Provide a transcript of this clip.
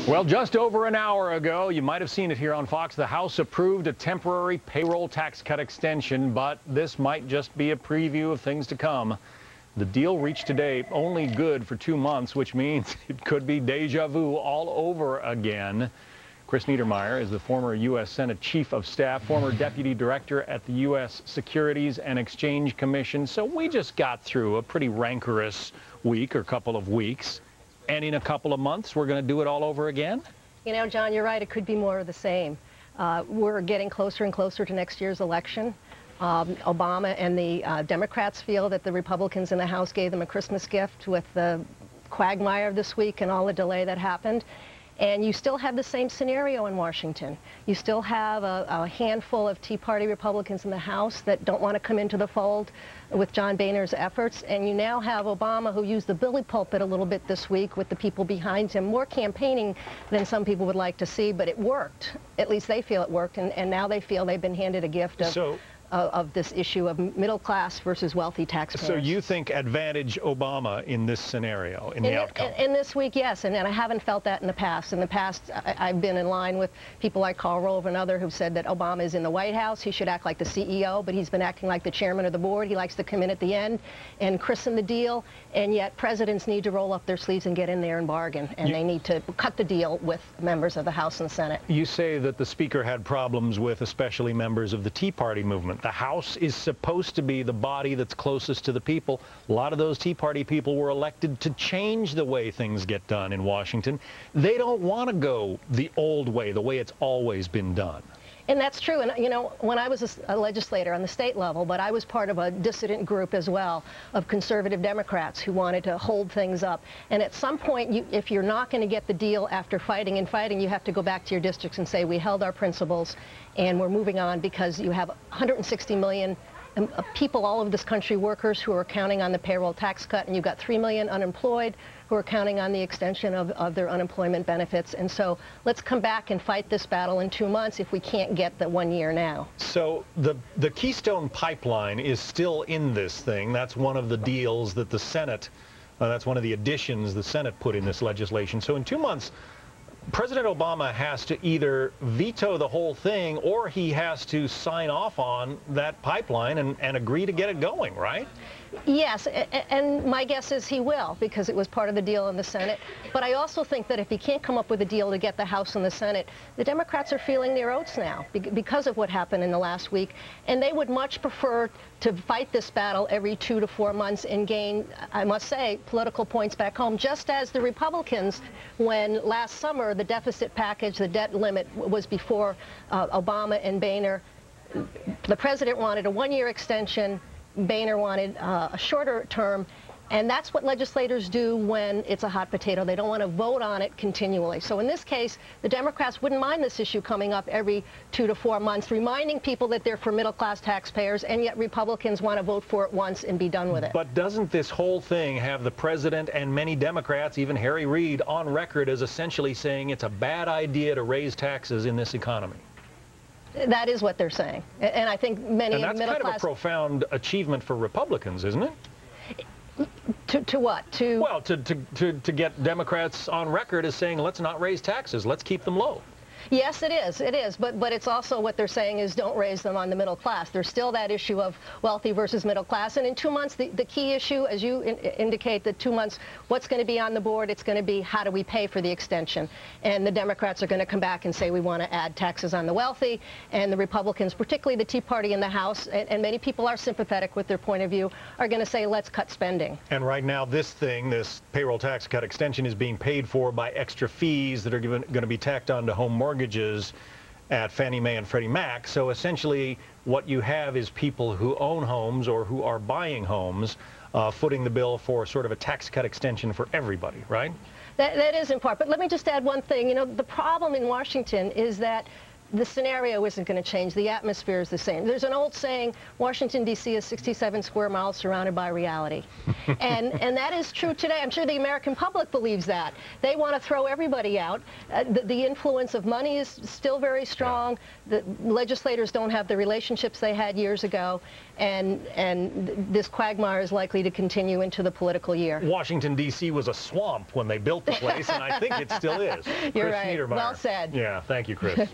Well, just over an hour ago, you might have seen it here on Fox, the House approved a temporary payroll tax cut extension, but this might just be a preview of things to come. The deal reached today only good for 2 months, which means it could be deja vu all over again. Chris Niedermeier is the former U.S. Senate Chief of Staff, former Deputy Director at the U.S. Securities and Exchange Commission. So we just got through a pretty rancorous week or couple of weeks. And in a couple of months, we're going to do it all over again? You know, John, you're right. It could be more of the same. We're getting closer and closer to next year's election. Obama and the Democrats feel that the Republicans in the House gave them a Christmas gift with the quagmire of this week and all the delay that happened. And you still have the same scenario in Washington. You still have a handful of Tea Party Republicans in the House that don't want to come into the fold with John Boehner's efforts. And you now have Obama, who used the bully pulpit a little bit this week with the people behind him. More campaigning than some people would like to see, but it worked. At least they feel it worked. And now they feel they've been handed a gift of this issue of middle class versus wealthy taxpayers. So you think advantage Obama in this scenario, in the outcome? In this week, yes, and I haven't felt that in the past. In the past, I've been in line with people like Karl Rove and others who've said that Obama is in the White House. He should act like the CEO, but he's been acting like the chairman of the board. He likes to come in at the end and christen the deal, and yet presidents need to roll up their sleeves and get in there and bargain, and they need to cut the deal with members of the House and Senate. You say that the Speaker had problems with especially members of the Tea Party movement. The House is supposed to be the body that's closest to the people. A lot of those Tea Party people were elected to change the way things get done in Washington. They don't want to go the old way, the way it's always been done. And that's true. And, you know, when I was a legislator on the state level, but I was part of a dissident group as well of conservative Democrats who wanted to hold things up. And at some point, if you're not going to get the deal after fighting and fighting, you have to go back to your districts and say, we held our principles and we're moving on, because you have 160 million people all over this country, workers who are counting on the payroll tax cut, and you've got 3 million unemployed who are counting on the extension of their unemployment benefits. And so let's come back and fight this battle in 2 months if we can't get the 1 year now. So the Keystone Pipeline is still in this thing. That's one of the deals that the Senate, that's one of the additions the Senate put in this legislation. So in 2 months, President Obama has to either veto the whole thing, or he has to sign off on that pipeline and agree to get it going, right? Yes, and my guess is he will, because it was part of the deal in the Senate. But I also think that if he can't come up with a deal to get the House and the Senate, the Democrats are feeling their oats now because of what happened in the last week. And they would much prefer to fight this battle every 2 to 4 months and gain, I must say, political points back home, just as the Republicans, when last summer the deficit package, the debt limit, was before Obama and Boehner. The president wanted a 1-year extension. Boehner wanted a shorter term, and that's what legislators do when it's a hot potato. They don't want to vote on it continually. So in this case, the Democrats wouldn't mind this issue coming up every 2 to 4 months, reminding people that they're for middle-class taxpayers, and yet Republicans want to vote for it once and be done with it. But doesn't this whole thing have the president and many Democrats, even Harry Reid, on record as essentially saying it's a bad idea to raise taxes in this economy? That is what they're saying. And I think many of the middle class... And that's kind of a profound achievement for Republicans, isn't it? To what? Well, to get Democrats on record as saying, let's not raise taxes, let's keep them low. Yes, it is. It is. But it's also what they're saying is don't raise them on the middle class. There's still that issue of wealthy versus middle class. And in 2 months, the key issue, as you indicate, that 2 months, what's going to be on the board? It's going to be how do we pay for the extension? And the Democrats are going to come back and say we want to add taxes on the wealthy. And the Republicans, particularly the Tea Party in the House, and many people are sympathetic with their point of view, are going to say let's cut spending. And right now this payroll tax cut extension is being paid for by extra fees that are going to be tacked on to home mortgages at Fannie Mae and Freddie Mac. So essentially what you have is people who own homes or who are buying homes footing the bill for sort of a tax cut extension for everybody, right? That is in part. But let me just add one thing. You know, the problem in Washington is that the scenario isn't going to change. The atmosphere is the same. There's an old saying, Washington, D.C. is 67 square miles surrounded by reality. and that is true today. I'm sure the American public believes that. They want to throw everybody out. The influence of money is still very strong. The legislators don't have the relationships they had years ago. And this quagmire is likely to continue into the political year. Washington, D.C. was a swamp when they built the place, and I think it still is. You're Chris right. Niedermeier. Well said. Yeah, thank you, Chris.